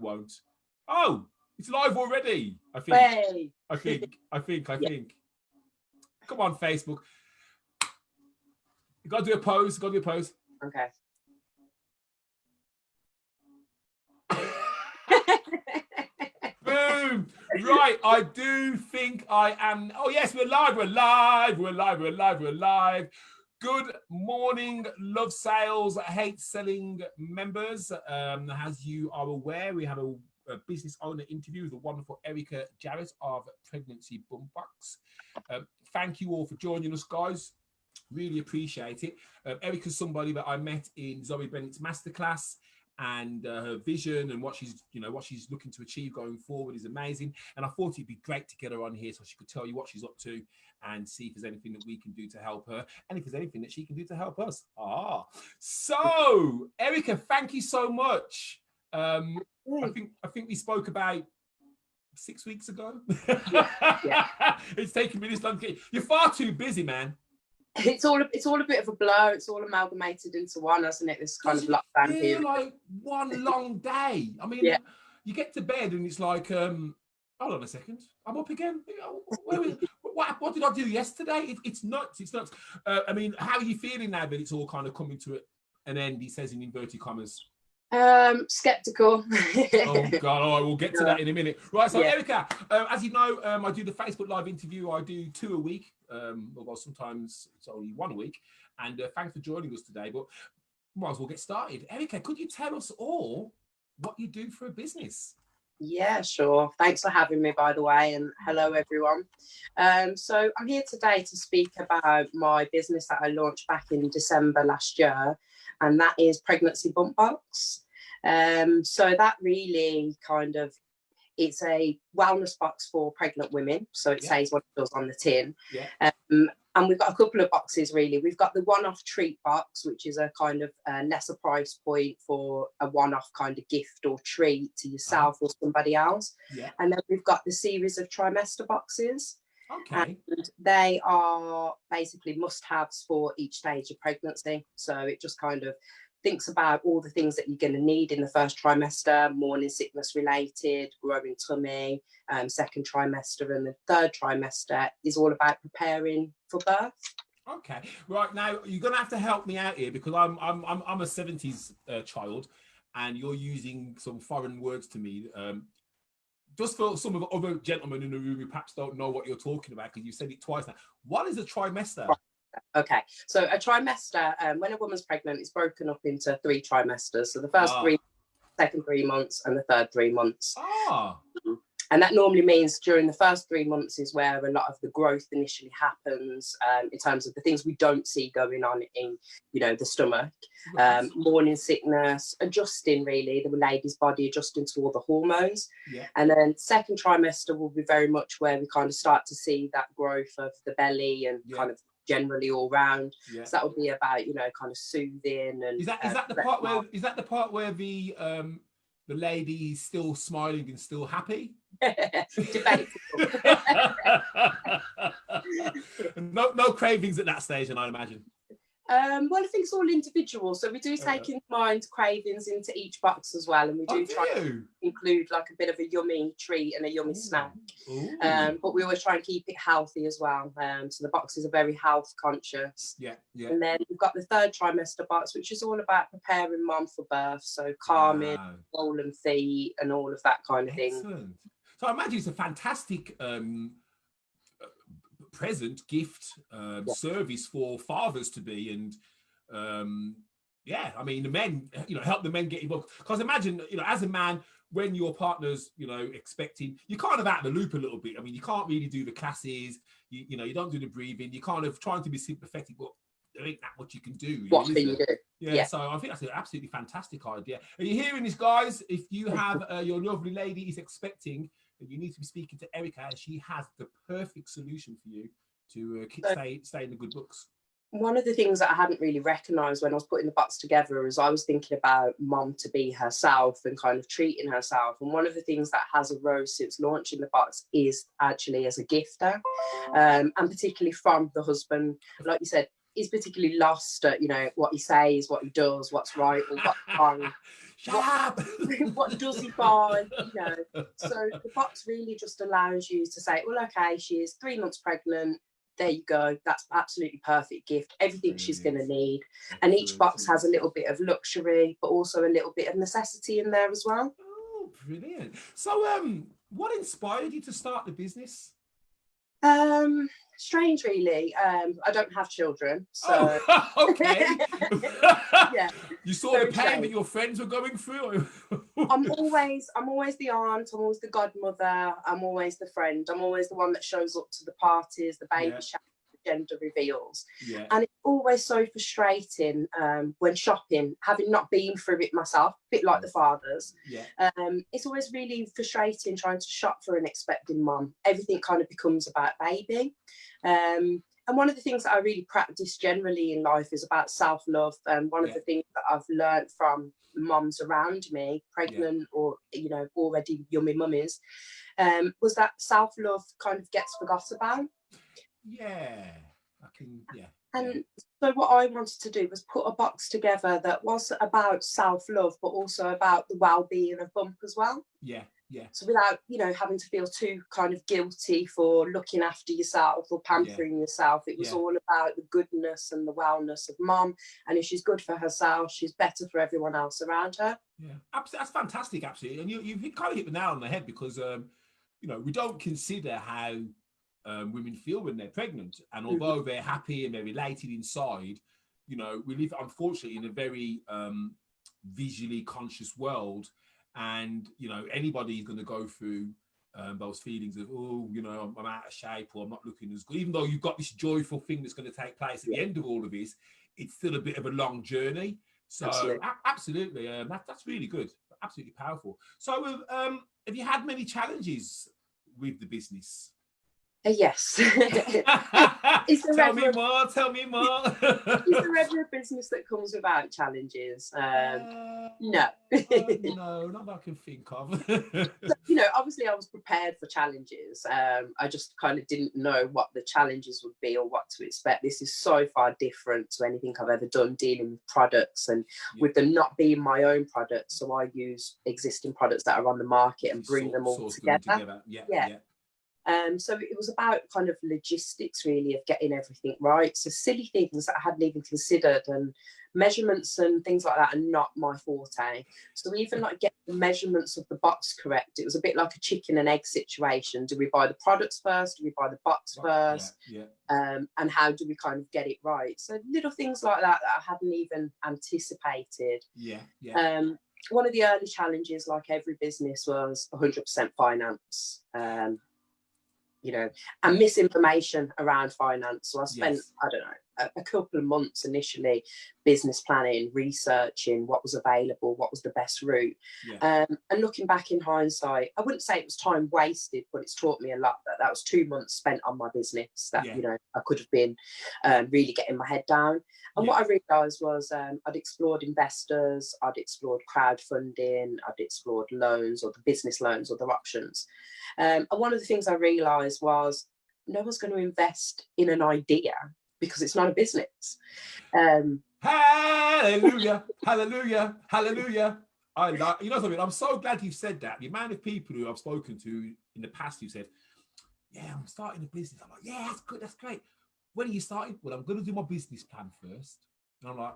won't. Oh, it's live already. I think. Hey. I think. Come on, Facebook. You gotta do a pose. Okay. Boom. Right, I do think I am. Oh yes, we're live. Good morning, Love Sales, Hate Selling members. As you are aware, we have a business owner interview with the wonderful Erica Jarrett of Pregnancy Bump Box. Thank you all for joining us, guys. Really appreciate it. Erica's somebody that I met in Zoe Bennett's masterclass, and her vision and what she's looking to achieve going forward is amazing. And I thought it'd be great to get her on here so she could tell you what she's up to and see if there's anything that we can do to help her and if there's anything that she can do to help us. So Erica, thank you so much. I think we spoke about 6 weeks ago. Yeah. It's taken me this long. You're far too busy, man. It's all a bit of a blur. It's all amalgamated into one, hasn't it? This kind of lockdown period. Like one long day. I mean, you get to bed and it's like, hold on a second, I'm up again. What did I do yesterday? It's nuts. It's nuts. I mean, how are you feeling now that it's all kind of coming to an end? He says in inverted commas. Skeptical. Oh God! We'll get to that in a minute. Right. So Erica, as you know, I do the Facebook Live interview. I do 2 a week. Well, sometimes it's only 1 a week. And thanks for joining us today. But might as well get started. Erica, could you tell us all what you do for a business? Yeah, sure. Thanks for having me, by the way, and hello everyone. So I'm here today to speak about my business that I launched back in December last year, and that is Pregnancy Bump Box. So that really kind of, it's a wellness box for pregnant women. So it says what it does on the tin. And we've got a couple of boxes really. We've got the one-off treat box, which is a kind of lesser price point for a one-off kind of gift or treat to yourself or somebody else. And then we've got the series of trimester boxes. Okay. And they are basically must-haves for each stage of pregnancy. So it just kind of thinks about all the things that you're going to need in the first trimester, morning sickness related, growing tummy, second trimester, and the third trimester is all about preparing for birth. Okay, right, now you're gonna have to help me out here because I'm a 70s child, and you're using some foreign words to me. Just for some of the other gentlemen in the room who perhaps don't know what you're talking about because you said it twice now. What is a trimester? Okay, so a trimester, when a woman's pregnant, it's broken up into 3 trimesters. So the first 3, second 3 months, and the third 3 months. And that normally means during the first 3 months is where a lot of the growth initially happens, in terms of the things we don't see going on in, the stomach. Morning sickness, adjusting really, the lady's body adjusting to all the hormones. And then second trimester will be very much where we kind of start to see that growth of the belly and kind of generally all round. So that would be about kind of soothing. And is that the part where the lady's still smiling and still happy? no cravings at that stage, and I imagine. Well, I think it's all individual. So we do take in mind cravings into each box as well, and we do try to include like a bit of a yummy treat and a yummy snack. But we always try and keep it healthy as well. So the boxes are very health conscious. And then we've got the third trimester box, which is all about preparing mum for birth. So calming, swollen feet, and all of that kind of thing. So I imagine it's a fantastic present, gift, service for fathers to be, and I mean the men, help the men get involved, because imagine, as a man, when your partner's expecting, you're kind of out of the loop a little bit. I mean, you can't really do the classes, you don't do the breathing, you're kind of trying to be sympathetic, but there ain't that much you can do. What can you do? So I think that's an absolutely fantastic idea. Are you hearing this, guys? If you have your lovely lady is expecting, you need to be speaking to Erica, and she has the perfect solution for you to stay in the good books. One of the things that I hadn't really recognised when I was putting the box together is I was thinking about mum to be herself and kind of treating herself. And one of the things that has arose since launching the box is actually as a gifter, and particularly from the husband. Like you said, is particularly lost at, what he says, what he does, what's right or what's wrong. What does he find? So the box really just allows you to say, well, okay, she is 3 months pregnant. There you go. That's absolutely perfect gift. Everything she's going to need. And each box has a little bit of luxury, but also a little bit of necessity in there as well. Oh, brilliant. So, what inspired you to start the business? Strange, really. I don't have children, so okay. Yeah. You saw the pain that your friends were going through. I'm always the aunt. I'm always the godmother. I'm always the friend. I'm always the one that shows up to the parties, the baby showers, the gender reveals. Yeah. And it's always so frustrating when shopping, having not been through it myself, a bit like the fathers. Yeah. It's always really frustrating trying to shop for an expecting mum. Everything kind of becomes about baby. And one of the things that I really practice generally in life is about self-love. One of the things that I've learned from mums around me, pregnant or, already yummy mummies, was that self-love kind of gets forgot about. Yeah, And so what I wanted to do was put a box together that was about self-love, but also about the well-being of Bump as well. Yeah. Yeah. So without, having to feel too kind of guilty for looking after yourself or pampering yourself, it was all about the goodness and the wellness of mum. And if she's good for herself, she's better for everyone else around her. Yeah, that's fantastic, absolutely. And you've kind of hit the nail on the head because, we don't consider how women feel when they're pregnant. And although they're happy and they're elated inside, we live, unfortunately, in a very visually conscious world. And anybody's going to go through those feelings of, I'm out of shape or I'm not looking as good. Even though you've got this joyful thing that's going to take place at the end of all of this, it's still a bit of a long journey. So absolutely, that's really good, absolutely powerful. So have you had many challenges with the business? Yes. Tell me more. Is there ever a business that comes without challenges? No. No, not that I can think of. So, obviously I was prepared for challenges. I just kind of didn't know what the challenges would be or what to expect. This is so far different to anything I've ever done dealing with products and with them not being my own products. So I use existing products that are on the market and bring them all together. Yeah. So it was about kind of logistics, really, of getting everything right. So silly things that I hadn't even considered, and measurements and things like that are not my forte. So even like getting the measurements of the box correct, it was a bit like a chicken and egg situation. Do we buy the products first? Do we buy the box first? And how do we kind of get it right? So little things like that I hadn't even anticipated. One of the early challenges, like every business, was 100% finance. And misinformation around finance. So I spent, I don't know, a couple of months initially business planning, researching what was available, what was the best route. And looking back in hindsight, I wouldn't say it was time wasted, but it's taught me a lot. That was 2 months spent on my business that, I could have been really getting my head down. And what I realised was I'd explored investors, I'd explored crowdfunding, I'd explored loans or the business loans or the options. And one of the things I realised was no one's going to invest in an idea because it's not a business. Hallelujah, hallelujah, hallelujah. Something, I'm so glad you've said that. The amount of people who I've spoken to in the past who said, I'm starting a business. I'm like, that's good, that's great. When are you starting? Well, I'm going to do my business plan first. And I'm like,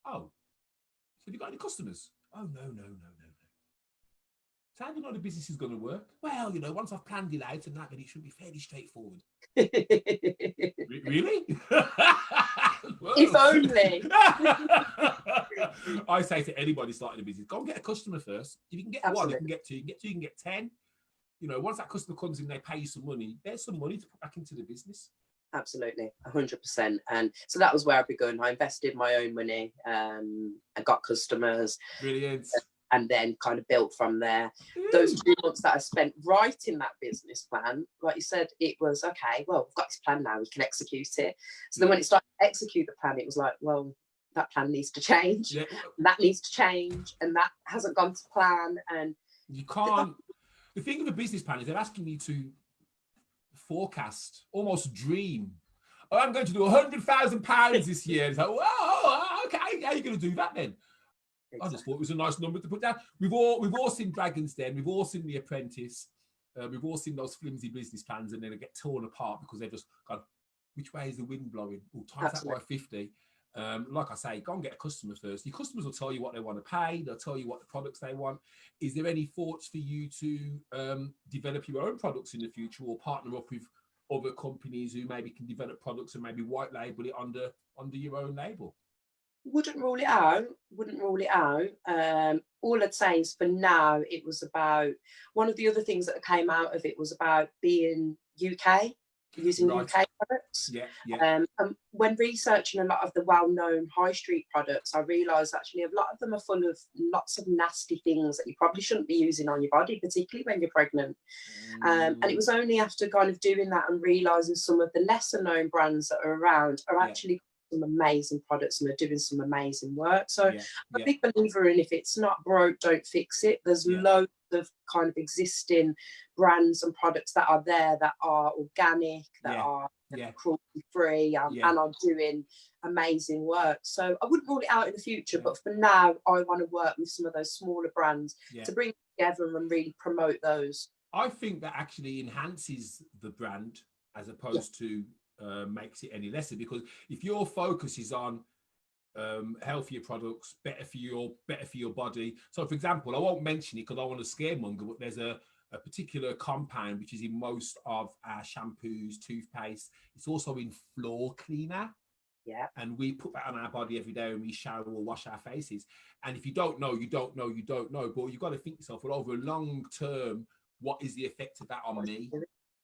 oh, so have you got any customers? Oh, no. So how do you know the business is going to work? Well, once I've planned it out and that, then it should be fairly straightforward. Really? If only. I say to anybody starting a business, go and get a customer first. If you can get one, you can get two, you can get two, you can get 10. Once that customer comes in, they pay you some money. There's some money to put back into the business. Absolutely, 100%. And so that was where I began. I invested my own money. I got customers. Brilliant. And then kind of built from there. Those 2 months that I spent writing that business plan, like you said, it was, okay, well, we've got this plan now, we can execute it. So then when it started to execute the plan, it was like, well, that plan needs to change. Yeah. That needs to change. And that hasn't gone to plan. And you can't. The thing with a business plan is they're asking you to forecast, almost dream oh, I'm going to do £100,000 this year. It's like, whoa, okay, how are you going to do that then? Exactly. I just thought it was a nice number to put down. We've all seen Dragon's Den. We've all seen The Apprentice. We've all seen those flimsy business plans, and then they get torn apart because they've just gone, which way is the wind blowing? Oh, times that by 50. Like I say, go and get a customer first. Your customers will tell you what they want to pay. They'll tell you what the products they want. Is there any thoughts for you to develop your own products in the future, or partner up with other companies who maybe can develop products and maybe white label it under your own label? Wouldn't rule it out. All I'd say is for now, it was about, one of the other things that came out of it was about being UK, using UK products. And when researching a lot of the well-known high street products, I realised actually a lot of them are full of lots of nasty things that you probably shouldn't be using on your body, particularly when you're pregnant. And it was only after kind of doing that and realising some of the lesser known brands that are around are actually some amazing products and are doing some amazing work. So I'm a big believer in, if it's not broke, don't fix it. There's loads of kind of existing brands and products that are there that are organic, that are cruelty free, and are doing amazing work. So I wouldn't rule it out in the future, but for now I want to work with some of those smaller brands to bring together and really promote those. I think that actually enhances the brand as opposed to makes it any lesser, because if your focus is on healthier products, better for your body. So for example, I won't mention it because I want to scaremonger, but there's a particular compound which is in most of our shampoos, toothpaste. It's also in floor cleaner. And we put that on our body every day when we shower or wash our faces. And if you don't know, you don't know. But you've got to think yourself, well, over a long term, what is the effect of that on me?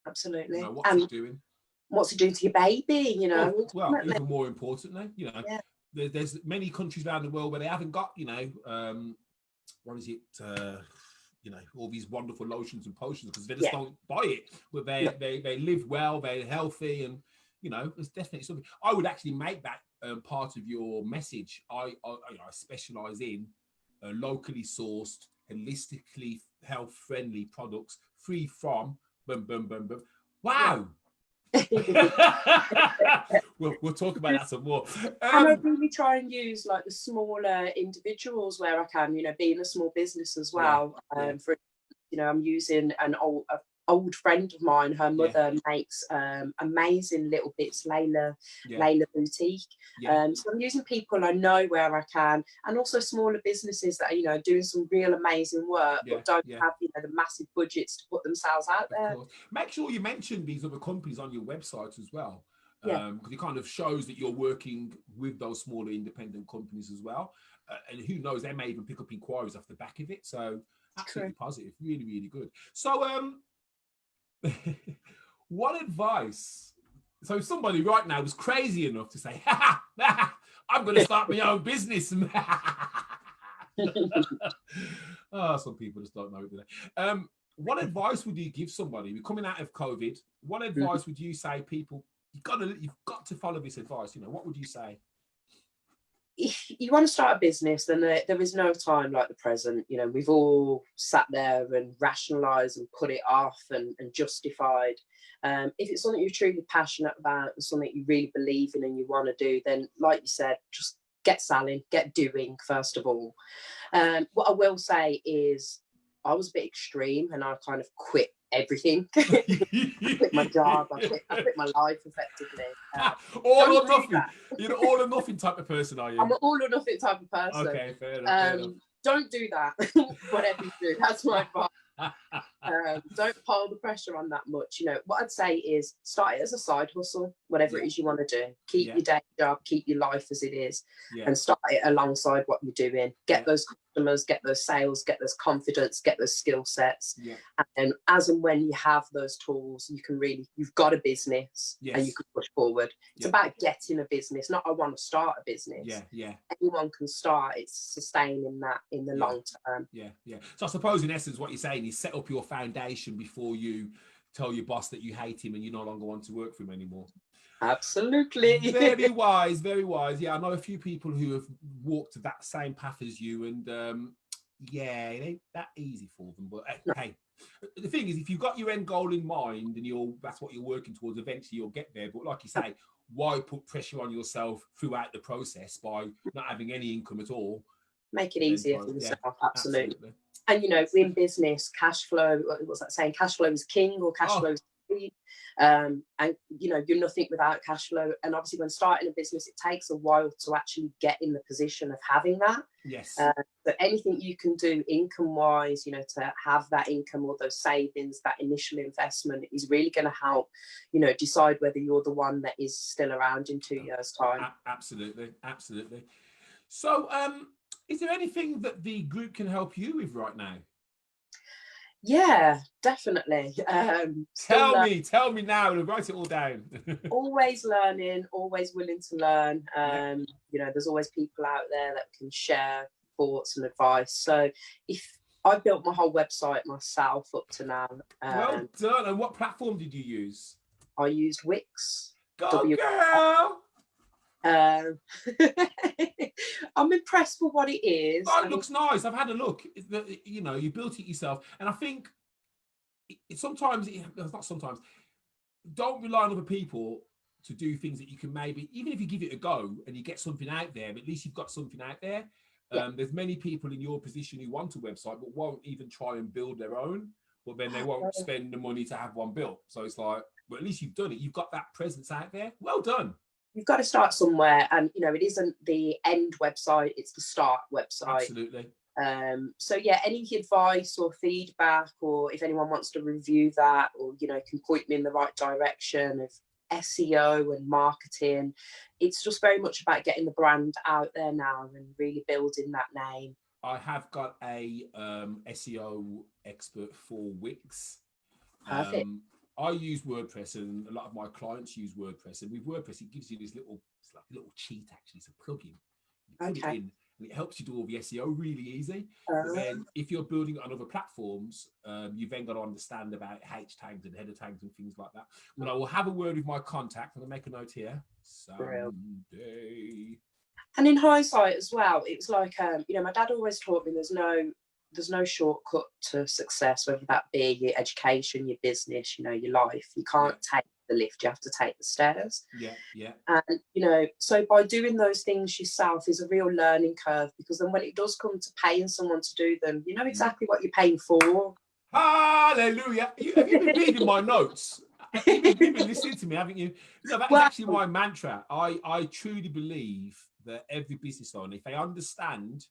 Absolutely. What's it doing? What's it doing to your baby, Well, even more importantly, there's many countries around the world where they haven't got, what is it, all these wonderful lotions and potions, because they just don't buy it. But they live well, they're healthy, and there's definitely something. I would actually make that part of your message. I specialize in locally sourced, holistically health-friendly products, free from wow. we'll talk about that some more. And I really try and use like the smaller individuals where I can, being a small business as well. For I'm using an old friend of mine. Her mother makes amazing little bits, Layla Boutique. So I'm using people I know where I can, and also smaller businesses that are doing some real amazing work, but don't have the massive budgets to put themselves out there. Make sure you mention these other companies on your website as well, because it kind of shows that you're working with those smaller independent companies as well, and who knows, they may even pick up inquiries off the back of it. So absolutely positive, really, really good. So what advice? So if somebody right now was crazy enough to say, I'm going to start my own business. Some people just don't know, do they? What advice would you give somebody? We're coming out of COVID. What advice would you say people, you've got to follow this advice? What would you say? If you want to start a business, then there is no time like the present. We've all sat there and rationalised and put it off and justified. If it's something you're truly passionate about and something you really believe in and you want to do, then like you said, just get selling, get doing first of all. What I will say is I was a bit extreme and I kind of quit everything. I quit my job, I quit my life effectively. All or nothing. You're an all or nothing type of person, are you? I'm an all or nothing type of person. Okay, fair enough. Don't do that. Whatever you do, that's my advice. Don't pile the pressure on that much. What I'd say is start it as a side hustle, whatever it is you want to do. Keep your day job, keep your life as it is, and start it alongside what you're doing. Get those customers, get those sales, get those confidence, get those skill sets. And then as and when you have those tools, you've got a business and you can push forward. It's about getting a business, not I want to start a business. Anyone can start. It's sustaining that in the long term. So I suppose in essence what you're saying is set up your foundation before you tell your boss that you hate him and you no longer want to work for him anymore. Absolutely. Very wise, very wise. I know a few people who have walked that same path as you, and yeah, it ain't that easy for them. But No. hey, the thing is, if you've got your end goal in mind and that's what you're working towards, eventually you'll get there. But like you say, why put pressure on yourself throughout the process by not having any income at all? Make it easier for yourself. Yeah, absolutely. And in business, cash flow, what's that saying? Cash flow is king, or cash flow is queen. And you're nothing without cash flow. And obviously when starting a business, it takes a while to actually get in the position of having that. Yes. But anything you can do income wise, to have that income or those savings, that initial investment is really going to help, decide whether you're the one that is still around in 2 years' time. Absolutely. So is there anything that the group can help you with right now? Yeah, definitely. Tell me now, and write it all down. Always learning, always willing to learn. There's always people out there that can share thoughts and advice. So if I built my whole website myself up to now. Well done. And what platform did you use? I used Wix. Go girl! I'm impressed with what it is. Oh, it looks nice. I've had a look. You built it yourself, and I think it's not sometimes. Don't rely on other people to do things that you can maybe, even if you give it a go and you get something out there, at least you've got something out there. There's many people in your position who want a website but won't even try and build their own, but then they won't spend the money to have one built. So it's like, well, at least you've done it. You've got that presence out there. Well done. You've got to start somewhere, and it isn't the end website, it's the start website. Absolutely. So yeah, any advice or feedback, or if anyone wants to review that, or can point me in the right direction of SEO and marketing, it's just very much about getting the brand out there now and really building that name. I have got a SEO expert for Wix. Perfect. I use WordPress, and a lot of my clients use WordPress. And with WordPress, it gives you this it's like a little cheat, actually. It's a plugin. You put it in, and it helps you do all the SEO really easy. But then if you're building it on other platforms, you've then got to understand about H tags and header tags and things like that. But I will have a word with my contact. I'm going to make a note here. Someday. And in hindsight as well, it's like, my dad always taught me there's no shortcut to success, whether that be your education, your business, your life. You can't take the lift, you have to take the stairs. Yeah. And so by doing those things yourself is a real learning curve, because then when it does come to paying someone to do them, you know exactly what you're paying for. Hallelujah. Have you been reading my notes? You've been listening to me, haven't you? No, that is actually my mantra. I truly believe that every business owner, if they understand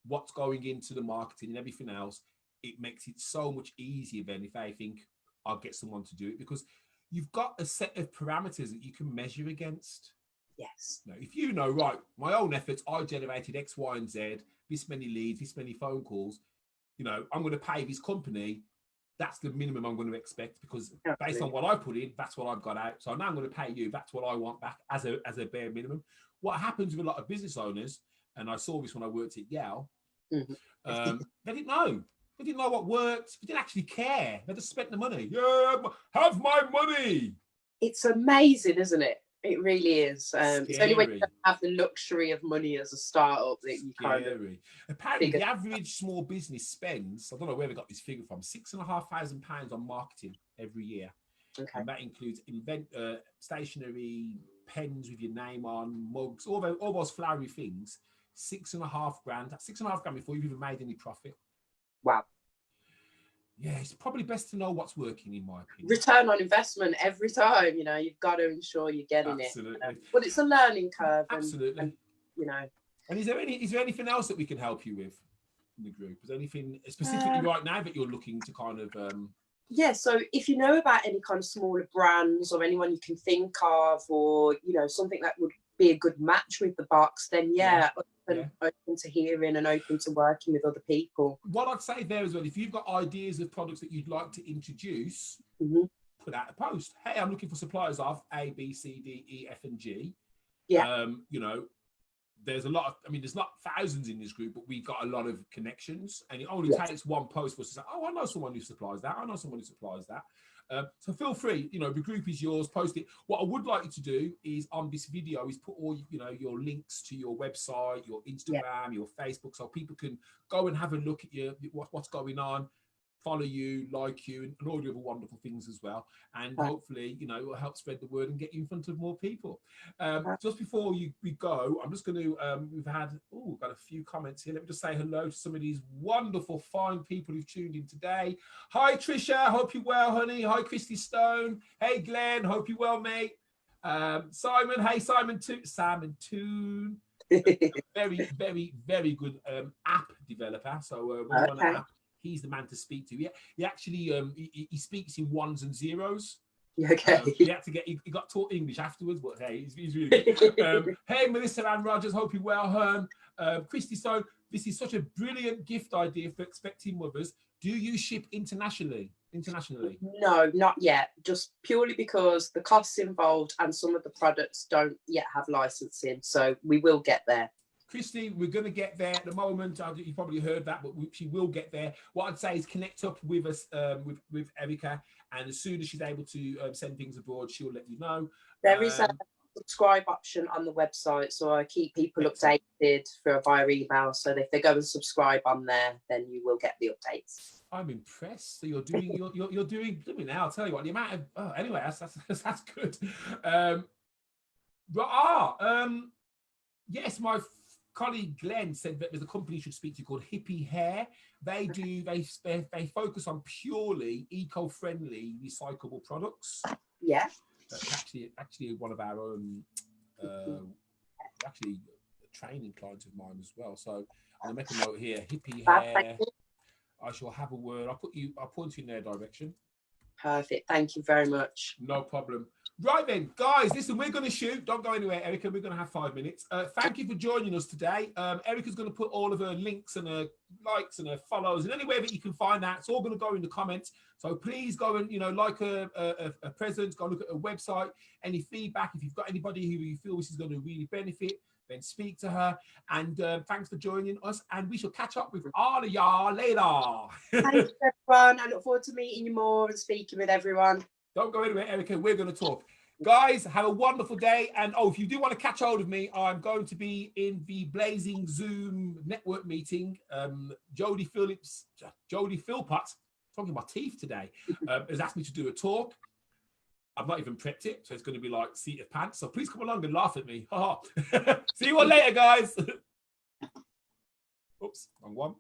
what's going into the marketing and everything else, it makes it so much easier then if they think, I'll get someone to do it, because you've got a set of parameters that you can measure against. Yes. Now, if right, my own efforts, I generated X, Y, and Z, this many leads, this many phone calls, I'm going to pay this company. That's the minimum I'm going to expect, because based on what I put in, that's what I've got out. So now I'm going to pay you. That's what I want back as a bare minimum. What happens with a lot of business owners, and I saw this when I worked at Yale, they didn't know. They didn't know what worked. They didn't actually care. They just spent the money. Yeah, have my money. It's amazing, isn't it? It really is. It's only when you don't have the luxury of money as a startup that you kind of... Apparently, the average small business spends, I don't know where they got this figure from, £6,500 on marketing every year. Okay. And that includes stationery, pens with your name on, mugs, all those flowery things. $6,500. That's $6,500 before you've even made any profit. Wow. Yeah, it's probably best to know what's working, in my opinion. Return on investment every time, you've got to ensure you're getting it. But it's a learning curve. Absolutely. And And is there anything else that we can help you with in the group? Is there anything specifically right now that you're looking to kind of... Yeah, so if you know about any kind of smaller brands or anyone you can think of, or, something that would be a good match with the box, then open to hearing and open to working with other people. What I'd say there as well, if you've got ideas of products that you'd like to introduce, put out a post. Hey, I'm looking for suppliers of A, B, C, D, E, F, and G. Yeah. There's a lot of, there's not thousands in this group, but we've got a lot of connections, and it only takes one post for us to say, oh, I know someone who supplies that. I know someone who supplies that. So feel free, the group is yours, post it. What I would like you to do is on this video is put all, your links to your website, your Instagram, your Facebook, so people can go and have a look at what's going on, follow you, like you, and all the other wonderful things as well. And hopefully, it will help spread the word and get you in front of more people. Just before we go, I'm just going to, we've got a few comments here. Let me just say hello to some of these wonderful, fine people who've tuned in today. Hi, Trisha. Hope you're well, honey. Hi, Christy Stone. Hey, Glenn. Hope you're well, mate. Simon. Hey, Simon Toon. Very, very, very good app developer. So when you want an app, he's the man to speak to. He actually he speaks in ones and zeros. Okay. He got taught English afterwards, but hey, he's really good. Hey, Melissa Ann Rogers, hope you're well, Hearn. Christy Stone, this is such a brilliant gift idea for expecting mothers. Do you ship internationally? No, not yet. Just purely because the costs involved and some of the products don't yet have licensing. So we will get there. Christy, we're going to get there at the moment. You probably heard that, but she will get there. What I'd say is connect up with us, with Erica, and as soon as she's able to send things abroad, she'll let you know. There is a subscribe option on the website, so I keep people updated via email. So if they go and subscribe on there, then you will get the updates. I'm impressed. So you're doing now. I'll tell you what, the amount of anyway, that's good. Yes, my colleague Glenn said that there's a company you should speak to called Hippie Hair. They focus on purely eco-friendly recyclable products. Yeah. Actually one of our own actually training clients of mine as well. So I'm gonna make a note here. Hippie Hair. I shall have a word. I'll point you in their direction. Perfect. Thank you very much. No problem. Right then, guys, listen, we're going to shoot. Don't go anywhere, Erica. We're going to have 5 minutes. Thank you for joining us today. Erica's going to put all of her links and her likes and her follows and anywhere that you can find that. It's all going to go in the comments. So please go and, like her presence, go look at her website. Any feedback, if you've got anybody who you feel this is going to really benefit, then speak to her. And thanks for joining us. And we shall catch up with all of y'all later. Thanks, everyone. I look forward to meeting you more and speaking with everyone. Don't go anywhere, Erica. We're going to talk. Guys, have a wonderful day. And if you do want to catch hold of me, I'm going to be in the Blazing Zoom network meeting. Jodie Philpott, talking about teeth today, has asked me to do a talk. I've not even prepped it, so it's going to be like seat of pants. So please come along and laugh at me. See you all later, guys. Oops, wrong one.